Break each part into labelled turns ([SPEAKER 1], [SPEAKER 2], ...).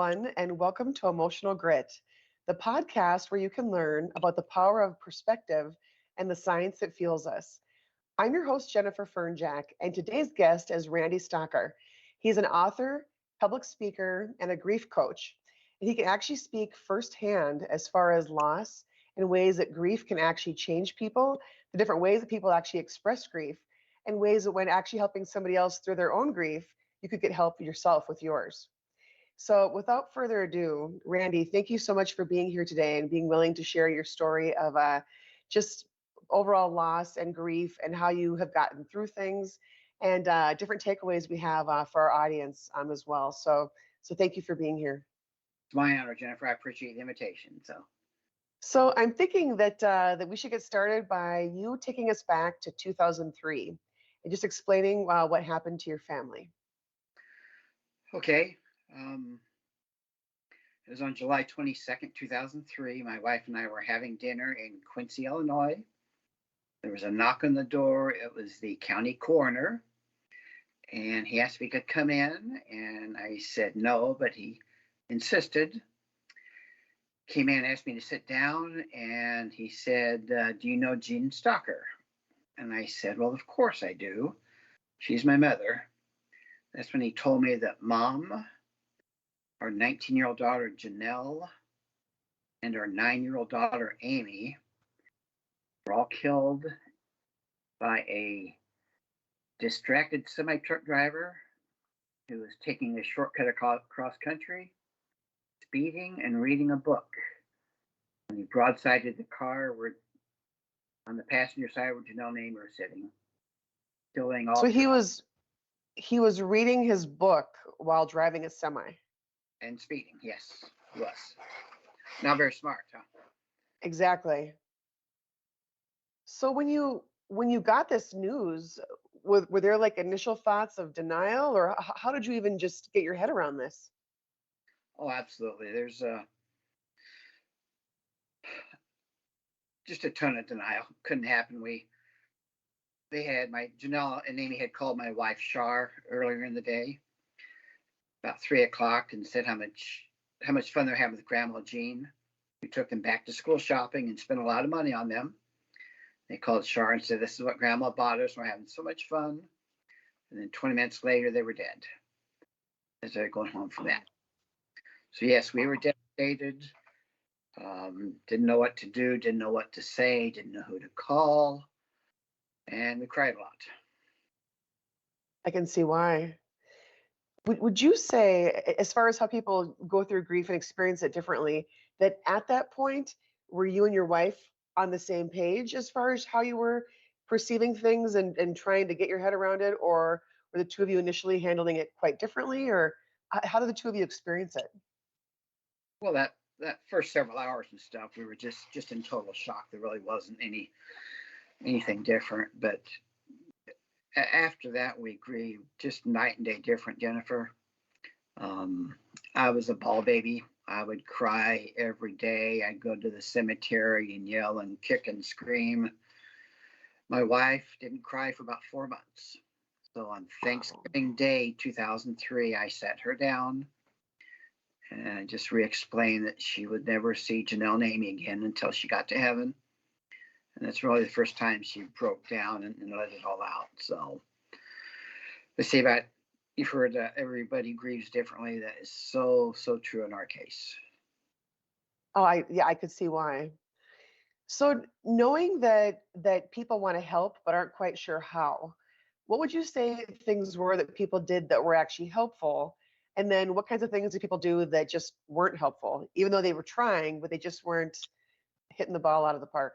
[SPEAKER 1] everyone, and welcome to Emotional Grit, the podcast where you can learn about the power of perspective and the science that fuels us. I'm your host, Jennifer Fernjack, and today's guest is Randy Stocker. He's an author, public speaker, and a grief coach. And he can actually speak firsthand as far as loss and ways that grief can actually change people, the different ways that people actually express grief, and ways that when actually helping somebody else through their own grief, you could get help yourself with yours. So, without further ado, Randy, thank you so much for being here today and being willing to share your story of just overall loss and grief and how you have gotten through things and different takeaways we have for our audience as well. So thank you for being here.
[SPEAKER 2] It's my honor, Jennifer. I appreciate the invitation.
[SPEAKER 1] So I'm thinking that we should get started by you taking us back to 2003 and just explaining what happened to your family.
[SPEAKER 2] Okay. It was on July 22nd, 2003. My wife and I were having dinner in Quincy, Illinois. There was a knock on the door. It was the county coroner, and he asked if he could come in, and I said no, but he insisted. Came in and asked me to sit down, and he said, do you know Jean Stocker? And I said, well, of course I do. She's my mother. That's when he told me that Mom, our 19-year-old daughter, Janelle, and our 9-year-old daughter, Amy, were all killed by a distracted semi-truck driver who was taking a shortcut across country, speeding and reading a book. When he broadsided the car, where on the passenger side where Janelle and Amy were sitting, killing all.
[SPEAKER 1] So he was reading his book while driving a semi.
[SPEAKER 2] And speeding, yes, he was. Not very smart, huh?
[SPEAKER 1] Exactly. So when you got this news, were there like initial thoughts of denial, or how did you even just get your head around this?
[SPEAKER 2] Oh, absolutely. There's just a ton of denial. Couldn't happen. Janelle and Amy had called my wife Shar earlier in the day, about 3:00, and said how much fun they're having with Grandma Jean. We took them back to school shopping and spent a lot of money on them. They called Shar and said, this is what Grandma bought us. We're having so much fun. And then 20 minutes later, they were dead as they were going home from that. So yes, we were devastated. Didn't know what to do, didn't know what to say, didn't know who to call. And we cried a lot.
[SPEAKER 1] I can see why. Would you say, as far as how people go through grief and experience it differently, that at that point, were you and your wife on the same page as far as how you were perceiving things and trying to get your head around it, or were the two of you initially handling it quite differently, or how did the two of you experience it?
[SPEAKER 2] Well, that first several hours and stuff, we were just in total shock. There really wasn't anything different. But after that, we grieved just night and day different, Jennifer. I was a ball baby. I would cry every day. I'd go to the cemetery and yell and kick and scream. My wife didn't cry for about 4 months. So on Thanksgiving Day, 2003, I sat her down and I just re-explained that she would never see Janelle and Amy again until she got to heaven. And that's really the first time she broke down and let it all out. So let's see about, you've heard everybody grieves differently. That is so true in our case.
[SPEAKER 1] Oh, I could see why. So knowing that people want to help but aren't quite sure how, what would you say things were that people did that were actually helpful? And then what kinds of things did people do that just weren't helpful, even though they were trying, but they just weren't hitting the ball out of the park?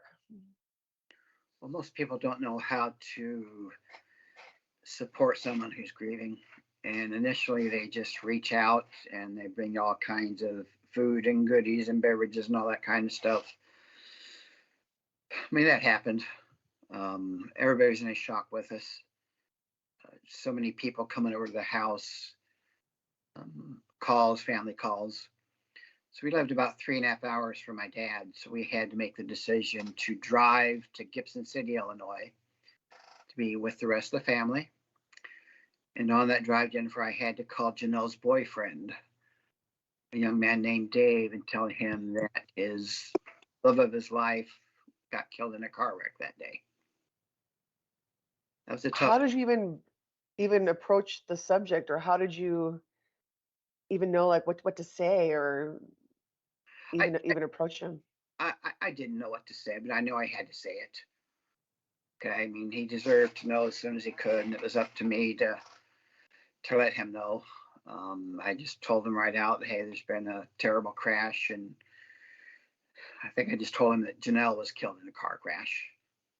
[SPEAKER 2] Well, most people don't know how to support someone who's grieving. And initially they just reach out and they bring all kinds of food and goodies and beverages and all that kind of stuff. I mean, that happened. Everybody's in a shock with us. So many people coming over to the house, family calls. So we lived about 3.5 hours from my dad. So we had to make the decision to drive to Gibson City, Illinois, to be with the rest of the family. And on that drive, Jennifer, I had to call Janelle's boyfriend a young man named Dave and tell him that his love of his life got killed in a car wreck that day. That was a tough.
[SPEAKER 1] How did you even approach the subject, or how did you even know like what to say, or
[SPEAKER 2] I,
[SPEAKER 1] even approach him?
[SPEAKER 2] I didn't know what to say, but I knew I had to say it. Okay, I mean, he deserved to know as soon as he could, and it was up to me to let him know. I just told him right out, hey, there's been a terrible crash, and I think I just told him that Janelle was killed in a car crash.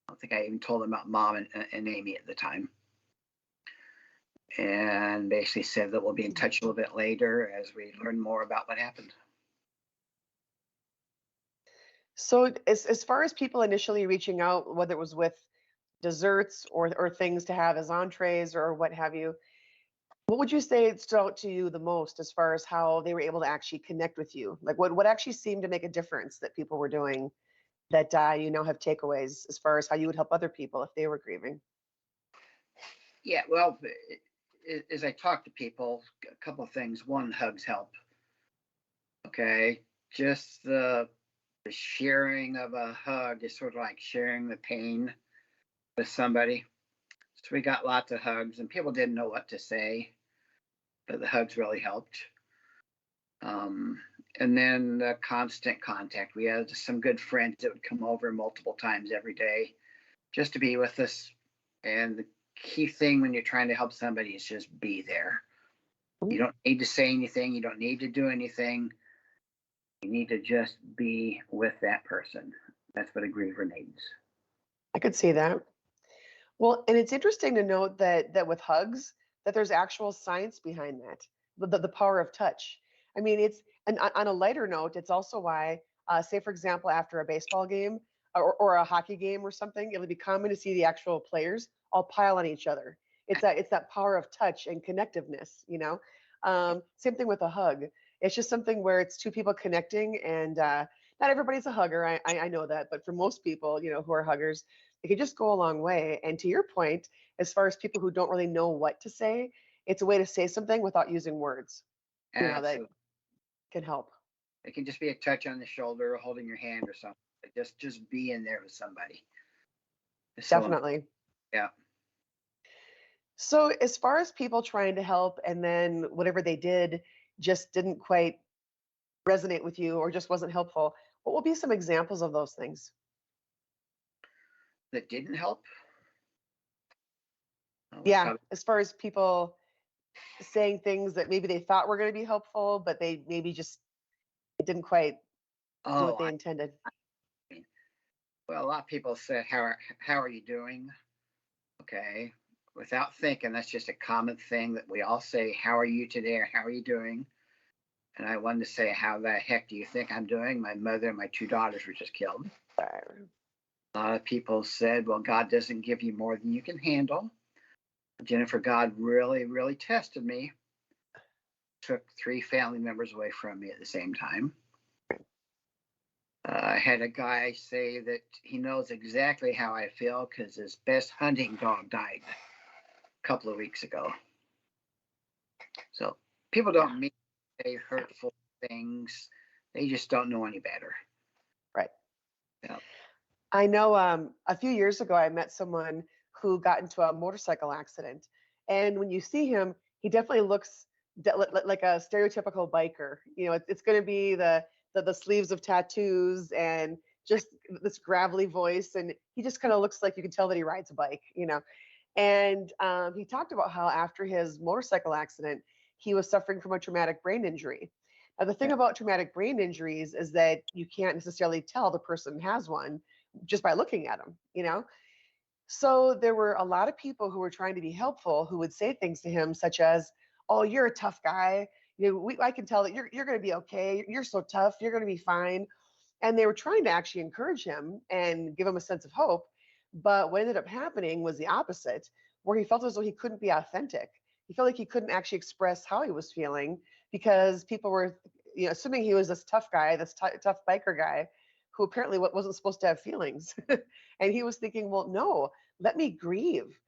[SPEAKER 2] I don't think I even told him about Mom and Amy at the time. And basically said that we'll be in touch a little bit later as we learn more about what happened.
[SPEAKER 1] So as far as people initially reaching out, whether it was with desserts or things to have as entrees or what have you, what would you say stood out to you the most as far as how they were able to actually connect with you? Like what actually seemed to make a difference that people were doing that you now have takeaways as far as how you would help other people if they were grieving?
[SPEAKER 2] Yeah, well, as I talk to people, a couple of things. One, hugs help. Okay, just the sharing of a hug is sort of like sharing the pain with somebody. So we got lots of hugs, and people didn't know what to say, but the hugs really helped. And then the constant contact. We had some good friends that would come over multiple times every day just to be with us. And the key thing when you're trying to help somebody is just be there. You don't need to say anything. You don't need to do anything. You need to just be with that person. That's what a griever needs.
[SPEAKER 1] I could see that. Well, and it's interesting to note that with hugs, that there's actual science behind that, the power of touch. I mean, it's and on a lighter note, it's also why, say for example, after a baseball game or a hockey game or something, it would be common to see the actual players all pile on each other. It's that power of touch and connectiveness, you know. Same thing with a hug. It's just something where it's two people connecting, and not everybody's a hugger. I know that, but for most people, who are huggers, it can just go a long way. And to your point, as far as people who don't really know what to say, it's a way to say something without using words, that
[SPEAKER 2] Absolutely.
[SPEAKER 1] can help.
[SPEAKER 2] It can just be a touch on the shoulder or holding your hand or something. Just being there with somebody. It's so important.
[SPEAKER 1] Definitely.
[SPEAKER 2] Yeah.
[SPEAKER 1] So, as far as people trying to help and then whatever they did just didn't quite resonate with you or just wasn't helpful, what will be some examples of those things?
[SPEAKER 2] That didn't help. We
[SPEAKER 1] Yeah,
[SPEAKER 2] probably.
[SPEAKER 1] as far as people saying things that maybe they thought were going to be helpful, but they maybe just it didn't quite do what
[SPEAKER 2] Oh,
[SPEAKER 1] they intended.
[SPEAKER 2] mean, well, a lot of people said, how are you doing? Okay. Without thinking, that's just a common thing that we all say, how are you today or how are you doing? And I wanted to say, how the heck do you think I'm doing? My mother and my two daughters were just killed. A lot of people said, well, God doesn't give you more than you can handle. Jennifer, God really, really tested me. Took 3 family members away from me at the same time. I had a guy say that he knows exactly how I feel because his best hunting dog died a couple of weeks ago. So people don't mean to say hurtful things. They just don't know any better.
[SPEAKER 1] Right.
[SPEAKER 2] Yeah.
[SPEAKER 1] I know a few years ago, I met someone who got into a motorcycle accident. And when you see him, he definitely looks like a stereotypical biker. It's going to be the sleeves of tattoos and just this gravelly voice. And he just kind of looks like you can tell that he rides a bike. And he talked about how after his motorcycle accident, he was suffering from a traumatic brain injury. Now, the thing
[SPEAKER 2] Yeah.
[SPEAKER 1] about traumatic brain injuries is that you can't necessarily tell the person has one just by looking at them. So there were a lot of people who were trying to be helpful who would say things to him such as, "Oh, you're a tough guy. I can tell that you're going to be okay. You're so tough. You're going to be fine." And they were trying to actually encourage him and give him a sense of hope. But what ended up happening was the opposite, where he felt as though he couldn't be authentic. He felt like he couldn't actually express how he was feeling because people were, assuming he was this tough guy, this tough biker guy, who apparently wasn't supposed to have feelings. And he was thinking, well, no, let me grieve.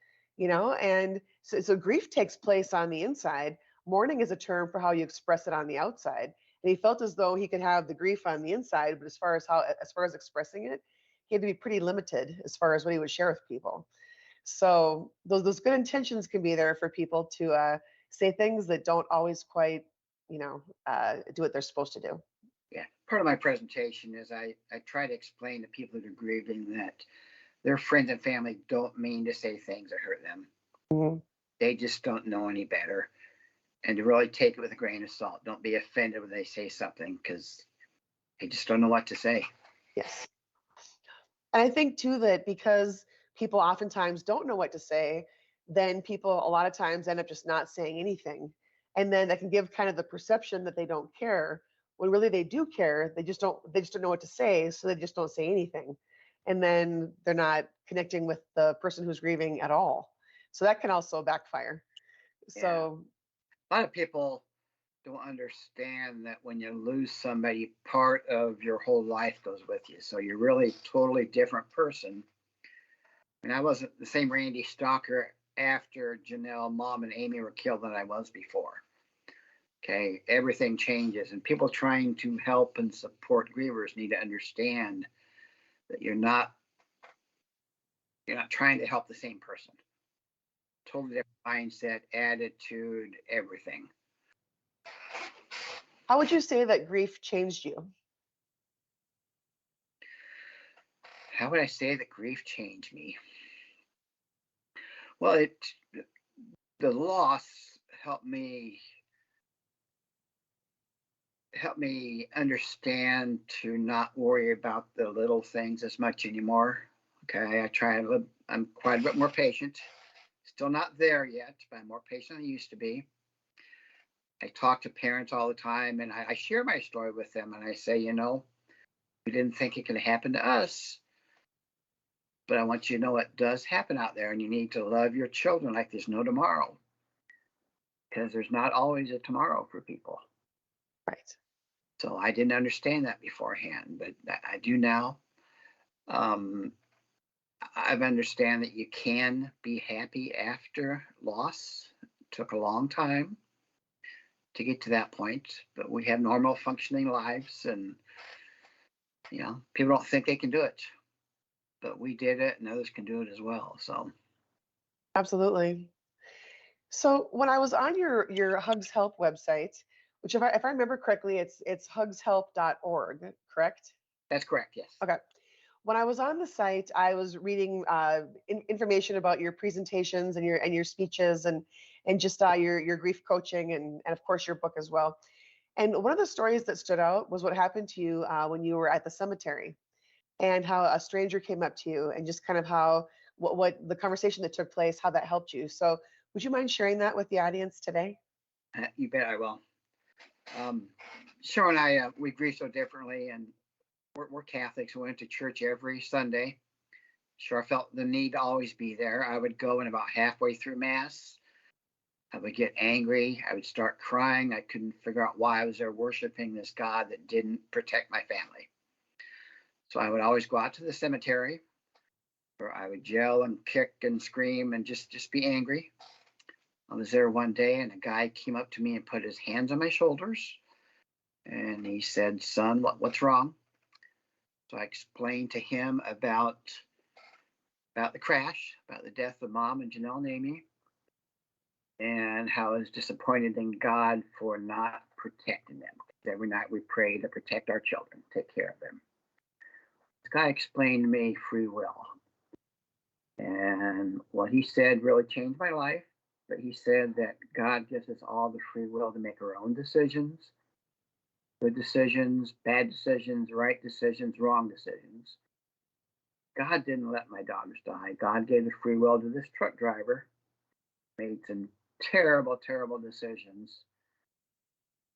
[SPEAKER 1] And so grief takes place on the inside. Mourning is a term for how you express it on the outside. And he felt as though he could have the grief on the inside, but as far as expressing it, he had to be pretty limited as far as what he would share with people. So those good intentions can be there for people to say things that don't always quite, do what they're supposed to do.
[SPEAKER 2] Yeah. Part of my presentation is I try to explain to people that are grieving that their friends and family don't mean to say things that hurt them.
[SPEAKER 1] Mhm.
[SPEAKER 2] They just don't know any better. And to really take it with a grain of salt. Don't be offended when they say something because they just don't know what to say.
[SPEAKER 1] Yes. And I think too that because people oftentimes don't know what to say, then people a lot of times end up just not saying anything. And then that can give kind of the perception that they don't care when really they do care. They just don't know what to say, so they just don't say anything. And then they're not connecting with the person who's grieving at all. So that can also backfire.
[SPEAKER 2] Yeah.
[SPEAKER 1] So
[SPEAKER 2] A lot of people don't understand that when you lose somebody, part of your whole life goes with you. So you're really a totally different person. And I wasn't the same Randy Stalker after Janelle, Mom, and Amy were killed than I was before. Okay, everything changes, and people trying to help and support grievers need to understand that you're not trying to help the same person. Totally different mindset, attitude, everything.
[SPEAKER 1] how would you say that grief changed you?
[SPEAKER 2] How would I say that grief changed me? Well, the loss helped me understand to not worry about the little things as much anymore. Okay, I'm quite a bit more patient. Still not there yet, but I'm more patient than I used to be. I talk to parents all the time and I share my story with them and I say, we didn't think it could happen to us, but I want you to know it does happen out there and you need to love your children like there's no tomorrow because there's not always a tomorrow for people.
[SPEAKER 1] Right.
[SPEAKER 2] So I didn't understand that beforehand, but I do now. I understand that you can be happy after loss. It took a long time to get to that point, but we have normal functioning lives, and people don't think they can do it, but we did it, and others can do it as well. So
[SPEAKER 1] Absolutely. So when I was on your Hugs Help website, which if I remember correctly, it's hugshelp.org, correct?
[SPEAKER 2] that's correct. Yes.
[SPEAKER 1] Okay. When I was on the site, I was reading information about your presentations and your speeches and just your grief coaching and of course your book as well. And one of the stories that stood out was what happened to you when you were at the cemetery, and how a stranger came up to you and just kind of how what the conversation that took place, how that helped you. So would you mind sharing that with the audience today?
[SPEAKER 2] You bet I will. Cheryl and I, we grieve so differently, and we're Catholics. We went to church every Sunday. Sure, I felt the need to always be there. I would go, and about halfway through Mass, I would get angry. I would start crying. I couldn't figure out why I was there worshiping this God that didn't protect my family. So I would always go out to the cemetery where I would yell and kick and scream and just be angry. I was there one day and a guy came up to me and put his hands on my shoulders and he said, "Son, what's wrong?" So I explained to him about the crash, about the death of Mom and Janelle and Amy, and how I was disappointed in God for not protecting them. Every night we pray to protect our children, take care of them. This guy explained to me free will. And what he said really changed my life. But he said that God gives us all the free will to make our own decisions, good decisions, bad decisions, right decisions, wrong decisions. God didn't let my daughters die. God gave the free will to this truck driver, made some terrible, terrible decisions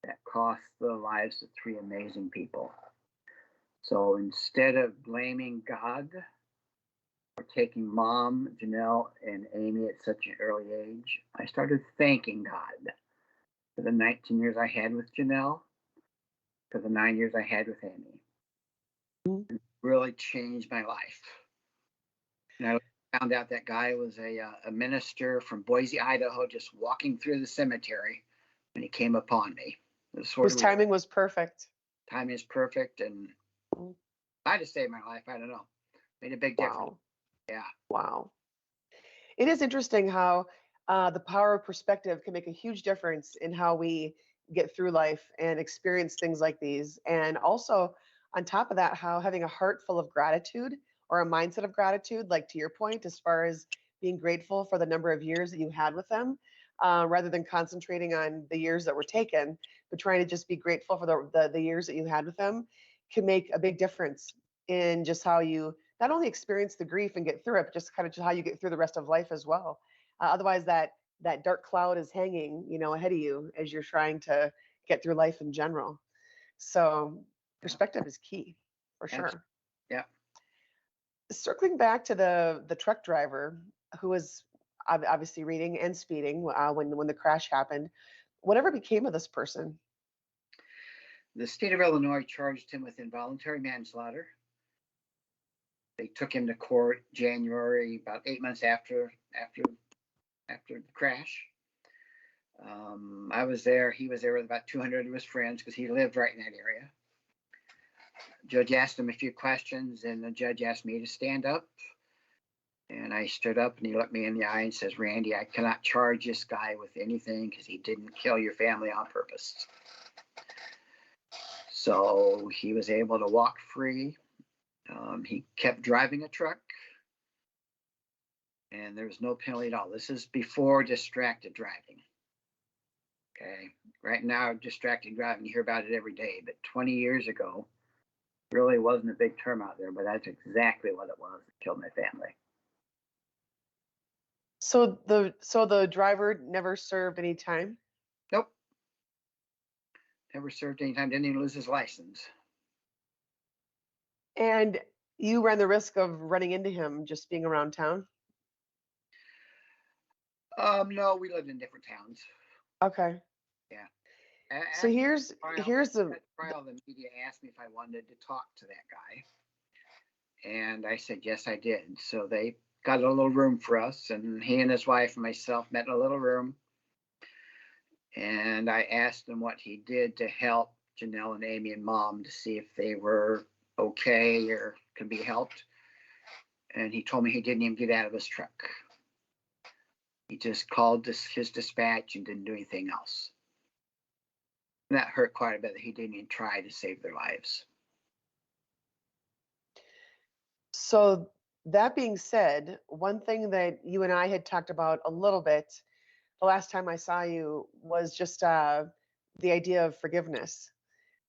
[SPEAKER 2] that cost the lives of three amazing people. So instead of blaming God for taking Mom, Janelle, and Amy at such an early age, I started thanking God for the 19 years I had with Janelle, for the 9 years I had with Amy. It really changed my life. And I found out that guy was a minister from Boise, Idaho, just walking through the cemetery when he came upon me. This sort
[SPEAKER 1] Whose
[SPEAKER 2] of
[SPEAKER 1] timing was perfect.
[SPEAKER 2] timing is perfect, and
[SPEAKER 1] Mm.
[SPEAKER 2] I just saved my life. I don't know, made a big difference.
[SPEAKER 1] Wow.
[SPEAKER 2] Yeah,
[SPEAKER 1] Wow. It is interesting how the power of perspective can make a huge difference in how we get through life and experience things like these. And also, on top of that, how having a heart full of gratitude or a mindset of gratitude, like to your point, as far as being grateful for the number of years that you had with them, rather than concentrating on the years that were taken, but trying to just be grateful for the years that you had with them can make a big difference in just how you not only experience the grief and get through it, but just kind of just how you get through the rest of life as well. Otherwise, that dark cloud is hanging, ahead of you as you're trying to get through life in general. So
[SPEAKER 2] yeah,
[SPEAKER 1] perspective is key for
[SPEAKER 2] absolutely.
[SPEAKER 1] sure.
[SPEAKER 2] Yeah.
[SPEAKER 1] Circling back to the truck driver who was obviously reading and speeding when the crash happened, whatever became of this person?
[SPEAKER 2] The state of Illinois charged him with involuntary manslaughter. They took him to court January, about 8 months after the crash. I was there. He was there with about 200 of his friends because he lived right in that area. Judge asked him a few questions, and the judge asked me to stand up. And I stood up, and he looked me in the eye and says, "Randy, I cannot charge this guy with anything because he didn't kill your family on purpose." So he was able to walk free. He kept driving a truck, and there was no penalty at all. This is before distracted driving. Okay. Right now, distracted driving, you hear about it every day, but 20 years ago, really wasn't a big term out there, but that's exactly what it was that killed my family.
[SPEAKER 1] So the driver never served any time?
[SPEAKER 2] Nope. Never served any time, didn't even lose his license.
[SPEAKER 1] And you ran the risk of running into him just being around town?
[SPEAKER 2] No, we lived in different towns.
[SPEAKER 1] Okay.
[SPEAKER 2] Yeah.
[SPEAKER 1] So
[SPEAKER 2] At
[SPEAKER 1] here's
[SPEAKER 2] trial,
[SPEAKER 1] here's the
[SPEAKER 2] the media asked me if I wanted to talk to that guy. And I said, yes, I did. So they got a little room for us, and he and his wife and myself met in a little room. And I asked him what he did to help Janelle and Amy and mom to see if they were okay or could be helped. And he told me he didn't even get out of his truck. He just called his dispatch and didn't do anything else. And that hurt quite a bit that he didn't even try to save their lives.
[SPEAKER 1] So that being said, one thing that you and I had talked about a little bit the last time I saw you was just the idea of forgiveness.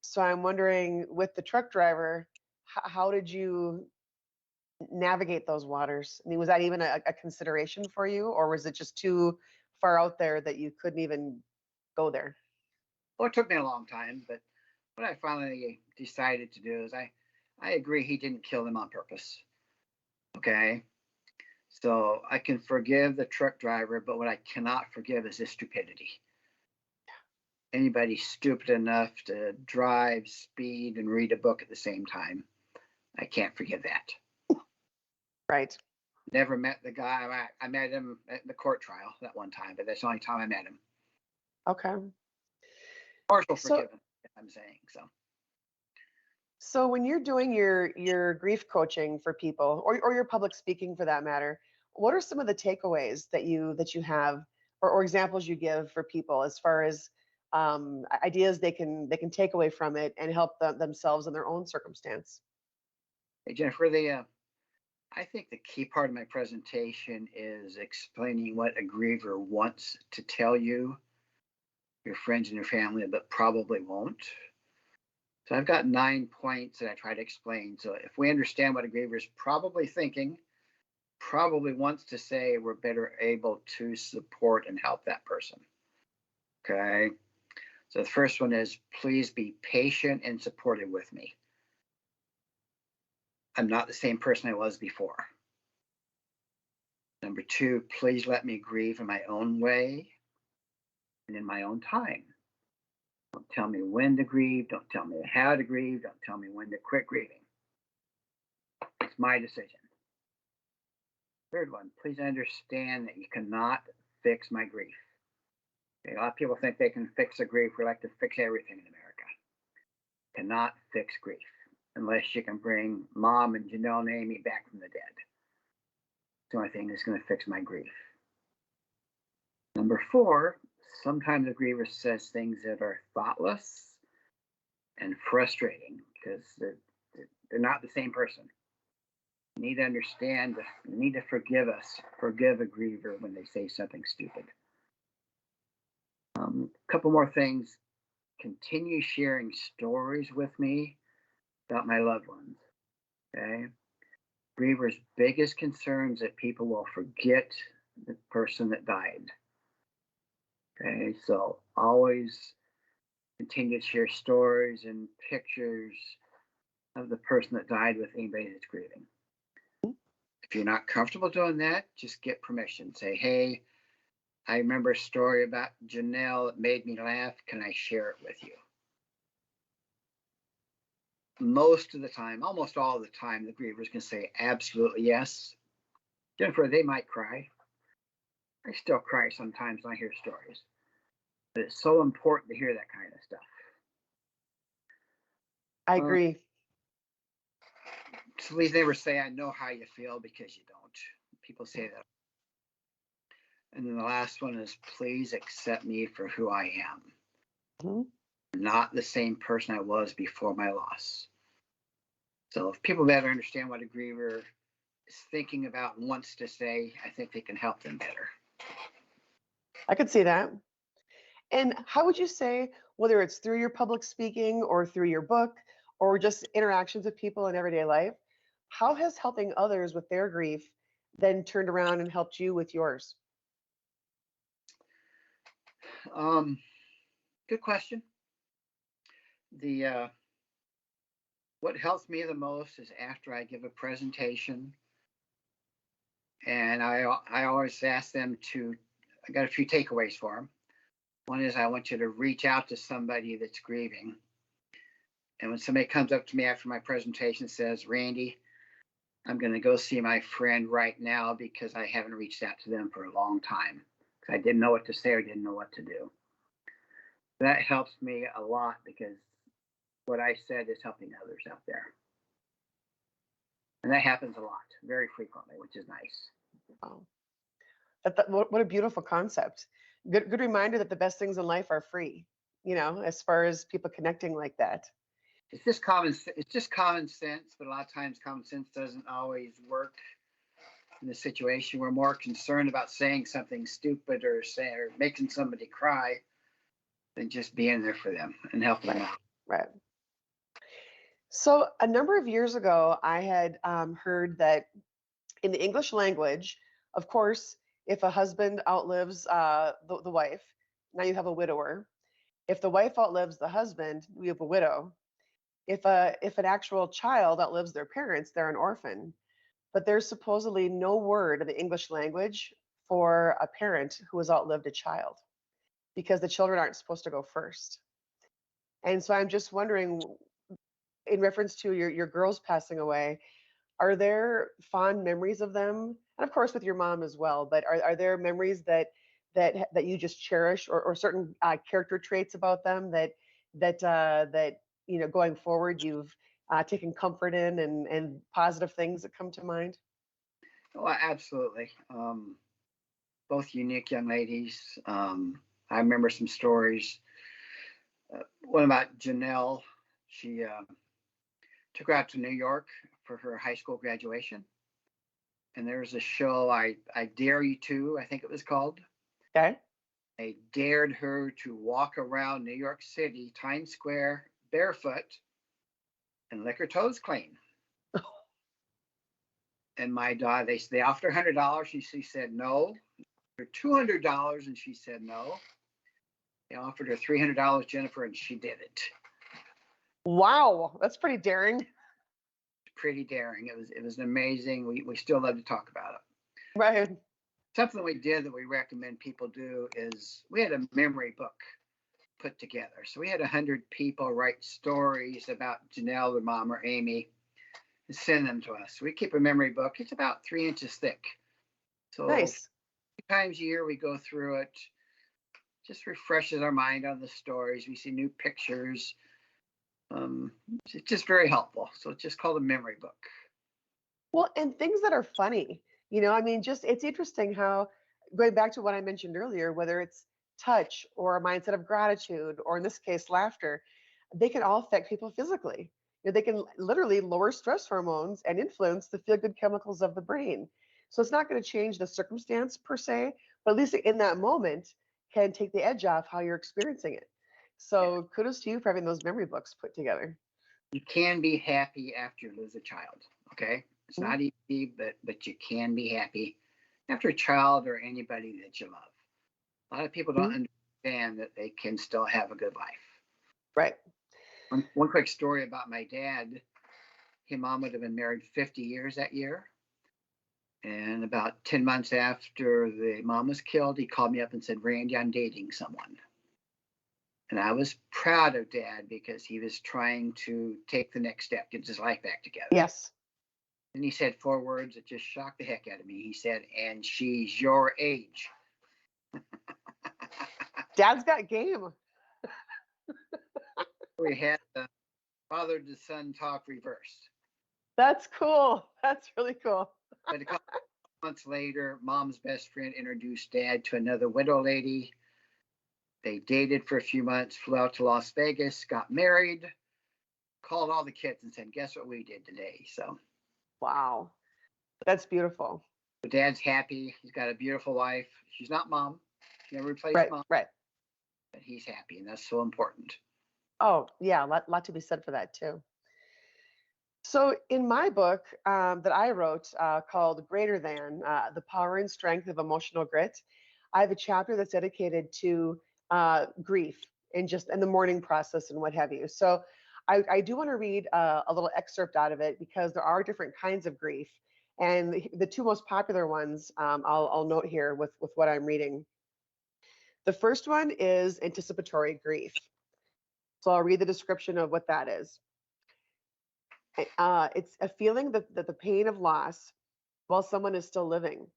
[SPEAKER 1] So I'm wondering, with the truck driver, how did you navigate those waters? I mean, was that even a consideration for you, or was it just too far out there that you couldn't even go there?
[SPEAKER 2] Well, it took me a long time, but what I finally decided to do is I agree he didn't kill them on purpose. Okay. So I can forgive the truck driver, but what I cannot forgive is his stupidity. Anybody stupid enough to drive, speed, and read a book at the same time, I can't forgive that.
[SPEAKER 1] Right.
[SPEAKER 2] Never met the guy. I met him at the court trial that one time, but that's the only time I met him.
[SPEAKER 1] Okay.
[SPEAKER 2] Partial
[SPEAKER 1] So
[SPEAKER 2] forgiven, I'm saying.
[SPEAKER 1] so when you're doing your grief coaching for people, or your public speaking for that matter, what are some of the takeaways that you have, or examples you give for people as far as ideas they can take away from it and help themselves in their own circumstance?
[SPEAKER 2] Hey, Jennifer, I think the key part of my presentation is explaining what a griever wants to tell you, your friends and your family, but probably won't. So I've got 9 points that I try to explain. So if we understand what a griever is probably thinking, probably wants to say, we're better able to support and help that person. Okay. So the first one is, please be patient and supportive with me. I'm not the same person I was before. Number two, please let me grieve in my own way and in my own time. Don't tell me when to grieve. Don't tell me how to grieve. Don't tell me when to quit grieving. It's my decision. Third one, please understand that you cannot fix my grief. A lot of people think they can fix a grief. We like to fix everything in America. Cannot fix grief unless you can bring Mom and Janelle and Amy back from the dead. It's the only thing that's going to fix my grief. Number 4, sometimes the griever says things that are thoughtless and frustrating because they're not the same person. You need to understand, you need to forgive a griever when they say something stupid. A couple more things. Continue sharing stories with me about my loved ones. Okay. Grievers' biggest concern is that people will forget the person that died. Okay, so always continue to share stories and pictures of the person that died with anybody that's grieving. If you're not comfortable doing that, just get permission. Say, hey, I remember a story about Janelle that made me laugh. Can I share it with you? Most of the time, almost all the time, the grievers can say absolutely yes. Jennifer, they might cry. I still cry sometimes when I hear stories. But it's so important to hear that kind of stuff.
[SPEAKER 1] I agree.
[SPEAKER 2] Please never say, I know how you feel, because you don't. People say that. And then the last one is, please accept me for who I am. Mm-hmm. Not the same person I was before my loss. So if people better understand what a griever is thinking about and wants to say, I think they can help them better.
[SPEAKER 1] I could see that. And how would you say, whether it's through your public speaking or through your book or just interactions with people in everyday life, how has helping others with their grief then turned around and helped you with yours?
[SPEAKER 2] Good question. What helps me the most is after I give a presentation, and I always ask them I got a few takeaways for them. One is, I want you to reach out to somebody that's grieving. And when somebody comes up to me after my presentation and says, Randy, I'm going to go see my friend right now because I haven't reached out to them for a long time, because I didn't know what to say or didn't know what to do. That helps me a lot, because what I said is helping others out there. And that happens a lot, very frequently, which is nice.
[SPEAKER 1] Wow. What a beautiful concept. Good reminder that the best things in life are free, as far as people connecting like that.
[SPEAKER 2] It's just common sense, but a lot of times common sense doesn't always work in the situation. We're more concerned about saying something stupid or making somebody cry than just being there for them and helping them out.
[SPEAKER 1] Right. So a number of years ago, I had heard that in the English language, of course, if a husband outlives the wife, now you have a widower. If the wife outlives the husband, we have a widow. If an actual child outlives their parents, they're an orphan. But there's supposedly no word in the English language for a parent who has outlived a child, because the children aren't supposed to go first. And so I'm just wondering, in reference to your girls passing away, are there fond memories of them? And of course with your mom as well, but are there memories that you just cherish, or certain character traits about them that going forward you've taken comfort in, and positive things that come to mind?
[SPEAKER 2] Oh, absolutely. Both unique young ladies. I remember some stories. One about Janelle. She took her out to New York for her high school graduation. And there was a show, I Dare You To, I think it was called.
[SPEAKER 1] Okay.
[SPEAKER 2] I dared her to walk around New York City, Times Square, barefoot, and lick her toes clean. And my daughter, they offered her $100. She said no. For $200, and she said no. They offered her $300, Jennifer, and she did it.
[SPEAKER 1] Wow, that's pretty daring.
[SPEAKER 2] Pretty daring. It was amazing. We still love to talk about it.
[SPEAKER 1] Right.
[SPEAKER 2] Something we did that we recommend people do is, we had a memory book put together. So we had 100 people write stories about Janelle, their mom, or Amy, and send them to us. We keep a memory book. It's about 3 inches thick. So
[SPEAKER 1] nice.
[SPEAKER 2] 2 times a year we go through it. just refreshes our mind on the stories. We see new pictures. It's just very helpful. So it's just called a memory book.
[SPEAKER 1] Well, and things that are funny, I mean, just it's interesting how, going back to what I mentioned earlier, whether it's touch or a mindset of gratitude, or in this case, laughter, they can all affect people physically. They can literally lower stress hormones and influence the feel good chemicals of the brain. So it's not going to change the circumstance per se, but at least in that moment can take the edge off how you're experiencing it.
[SPEAKER 2] Yeah.
[SPEAKER 1] So kudos to you for having those memory books put together.
[SPEAKER 2] You can be happy after you lose a child. Okay. It's
[SPEAKER 1] Mhm.
[SPEAKER 2] not easy, but you can be happy after a child or anybody that you love. A lot of people don't
[SPEAKER 1] Mhm.
[SPEAKER 2] understand that they can still have a good life.
[SPEAKER 1] Right.
[SPEAKER 2] One quick story about my dad. His mom would have been married 50 years that year. And about 10 months after the mom was killed, he called me up and said, Randy, I'm dating someone. And I was proud of Dad because he was trying to take the next step, get his life back together.
[SPEAKER 1] Yes.
[SPEAKER 2] And he said 4 words that just shocked the heck out of me. He said, and she's your age.
[SPEAKER 1] Dad's got game.
[SPEAKER 2] We had the father to son talk reversed.
[SPEAKER 1] That's cool. That's really cool.
[SPEAKER 2] But a couple months later, mom's best friend introduced Dad to another widow lady. They dated for a few months, flew out to Las Vegas, got married, called all the kids and said, guess what we did today? So
[SPEAKER 1] Wow. That's beautiful.
[SPEAKER 2] Dad's happy. He's got a beautiful wife. She's not mom. She never replaced
[SPEAKER 1] Right,
[SPEAKER 2] mom,
[SPEAKER 1] right.
[SPEAKER 2] but he's happy, and that's so important.
[SPEAKER 1] Oh, yeah, lot to be said for that too. So in my book that I wrote called Greater Than, The Power and Strength of Emotional Grit, I have a chapter that's dedicated to grief and the mourning process and what have you. So I do want to read a little excerpt out of it because there are different kinds of grief. And the two most popular ones I'll note here with what I'm reading. The first one is anticipatory grief. So I'll read the description of what that is. It's a feeling that the pain of loss while someone is still living.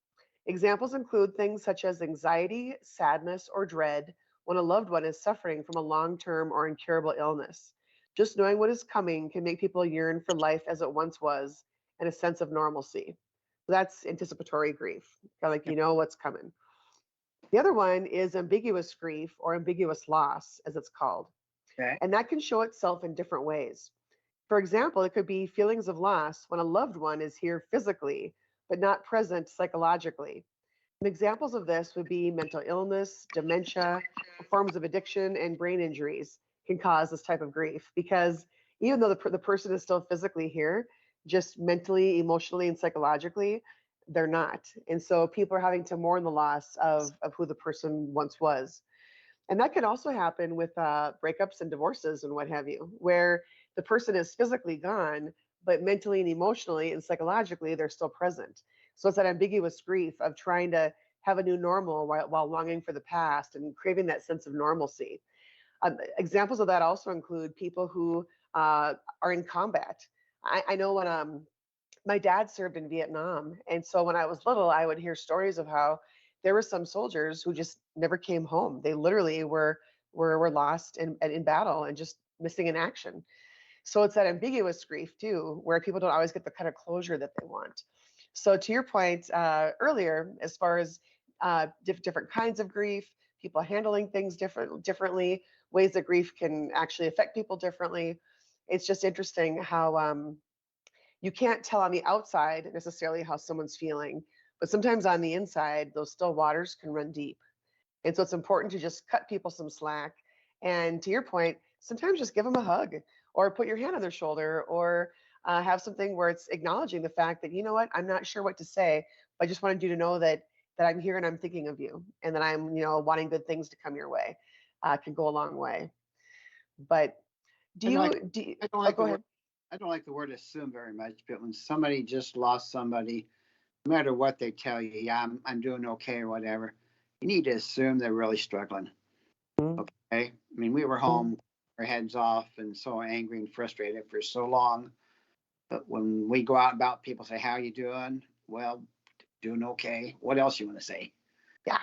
[SPEAKER 1] Examples include things such as anxiety, sadness, or dread when a loved one is suffering from a long term or incurable illness. Just knowing what is coming can make people yearn for life as it once was and a sense of normalcy. That's anticipatory grief, kind of like you know what's coming. The other one is ambiguous grief or ambiguous loss, as it's called.
[SPEAKER 2] Okay.
[SPEAKER 1] And that can show itself in different ways. For example, it could be feelings of loss when a loved one is here physically, but not present psychologically. And examples of this would be mental illness, dementia, forms of addiction, and brain injuries can cause this type of grief because even though the person is still physically here, just mentally, emotionally, and psychologically, they're not. And so people are having to mourn the loss of who the person once was. And that can also happen with breakups and divorces and what have you, where the person is physically gone, but mentally and emotionally and psychologically, they're still present. So it's that ambiguous grief of trying to have a new normal while longing for the past and craving that sense of normalcy. Examples of that also include people who are in combat. I know when my dad served in Vietnam. And so when I was little, I would hear stories of how there were some soldiers who just never came home. They literally were lost in battle and just missing in action. So it's that ambiguous grief too, where people don't always get the kind of closure that they want. So to your point earlier, as far as different kinds of grief, people handling things differently, ways that grief can actually affect people differently. It's just interesting how you can't tell on the outside necessarily how someone's feeling, but sometimes on the inside, those still waters can run deep. And so it's important to just cut people some slack. And to your point, sometimes just give them a hug or put your hand on their shoulder or have something where it's acknowledging the fact that, you know what, I'm not sure what to say, but I just wanted you to know that I'm here and I'm thinking of you and that I'm, wanting good things to come your way. Can go a long way. But
[SPEAKER 2] I don't like I don't
[SPEAKER 1] oh,
[SPEAKER 2] like
[SPEAKER 1] go
[SPEAKER 2] the word
[SPEAKER 1] ahead.
[SPEAKER 2] I don't like the word assume very much, but when somebody just lost somebody, no matter what they tell you, yeah, I'm doing okay or whatever, you need to assume they're really struggling.
[SPEAKER 1] Mm,
[SPEAKER 2] Okay. I mean, we were
[SPEAKER 1] mm.
[SPEAKER 2] home, our heads off, and so angry and frustrated for so long. But when we go out about, people say, "How you doing?" Well, doing okay. What else you want to say?
[SPEAKER 1] Yeah.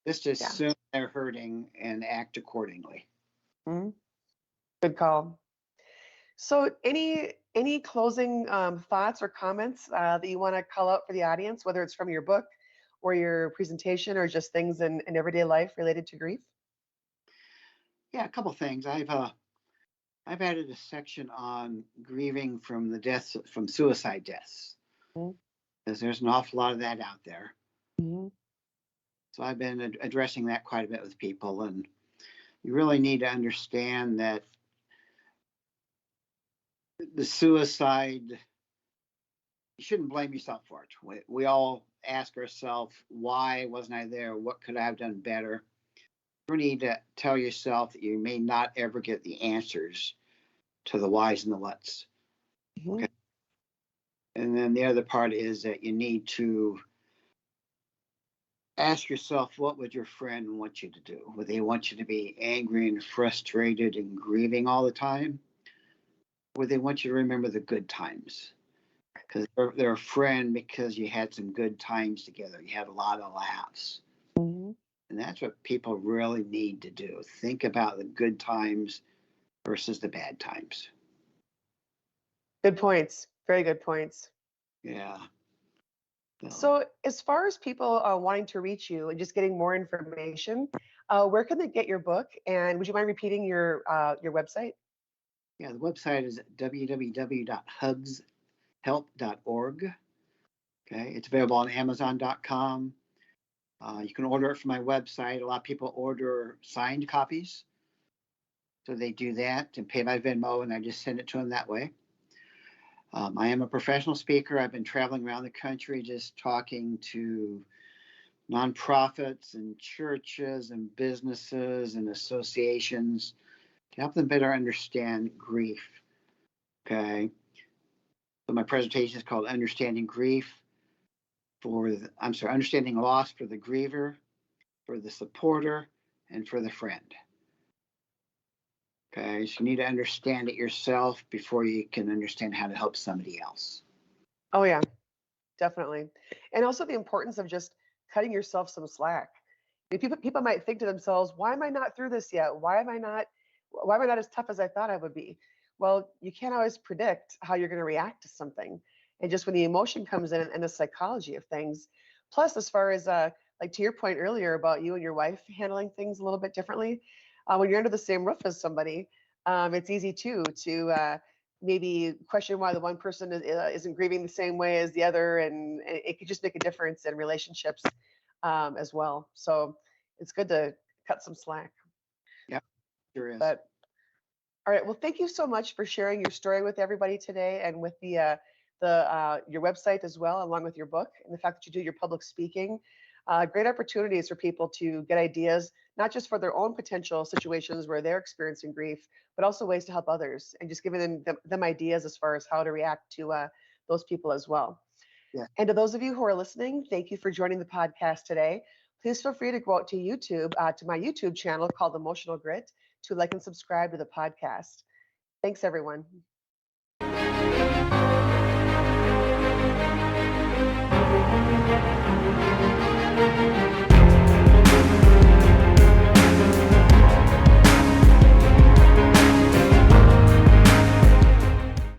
[SPEAKER 2] Just
[SPEAKER 1] Yeah.
[SPEAKER 2] assume they're hurting and act accordingly.
[SPEAKER 1] Mhm. Good call. So, any closing thoughts or comments that you want to call out for the audience, whether it's from your book or your presentation or just things in everyday life related to grief?
[SPEAKER 2] Yeah, a couple things. I've added a section on grieving from the deaths from suicide deaths,
[SPEAKER 1] Mhm.
[SPEAKER 2] because there's an awful lot of that out there.
[SPEAKER 1] Mhm.
[SPEAKER 2] So I've been addressing that quite a bit with people, and you really need to understand that the suicide, you shouldn't blame yourself for it. We all ask ourselves, why wasn't I there? What could I have done better? You need to tell yourself that you may not ever get the answers to the whys and the whats.
[SPEAKER 1] Mhm.
[SPEAKER 2] Okay. And then the other part is that you need to ask yourself, what would your friend want you to do? Would they want you to be angry and frustrated and grieving all the time? Or they want you to remember the good times? Because they're a friend because you had some good times together. You had a lot of laughs.
[SPEAKER 1] Mhm.
[SPEAKER 2] And that's what people really need to do. Think about the good times versus the bad times.
[SPEAKER 1] Good points. Very good points.
[SPEAKER 2] Yeah. So,
[SPEAKER 1] So, as far as people wanting to reach you and just getting more information, where can they get your book? And would you mind repeating your website?
[SPEAKER 2] yeah, the website is www.hugshelp.org. Okay. It's available on Amazon.com. You can order it from my website. A lot of people order signed copies. So they do that and pay by Venmo, and I just send it to them that way. I am a professional speaker. I've been traveling around the country just talking to nonprofits and churches and businesses and associations to help them better understand grief. Okay. So my presentation is called Understanding Grief Understanding Loss for the Griever, for the Supporter, and for the Friend. Okay. So you need to understand it yourself before you can understand how to help somebody else.
[SPEAKER 1] Oh, yeah, definitely. And also the importance of just cutting yourself some slack. I mean, people might think to themselves, why am I not through this yet? Why am I not as tough as I thought I would be? Well, you can't always predict how you're going to react to something. And just when the emotion comes in and the psychology of things, plus as far as like to your point earlier about you and your wife handling things a little bit differently, when you're under the same roof as somebody, it's easy too to maybe question why the one person isn't grieving the same way as the other, and it could just make a difference in relationships as well. So it's good to cut some slack.
[SPEAKER 2] Yeah, sure is.
[SPEAKER 1] But all right, well, thank you so much for sharing your story with everybody today, and with the your website as well, along with your book, and the fact that you do your public speaking. Great opportunities for people to get ideas, not just for their own potential situations where they're experiencing grief, but also ways to help others, and just giving them ideas as far as how to react to those people as well.
[SPEAKER 2] Yeah.
[SPEAKER 1] And to those of you who are listening, thank you for joining the podcast today. Please feel free to go out to YouTube, to my YouTube channel called Emotional Grit, to like and subscribe to the podcast. Thanks, everyone.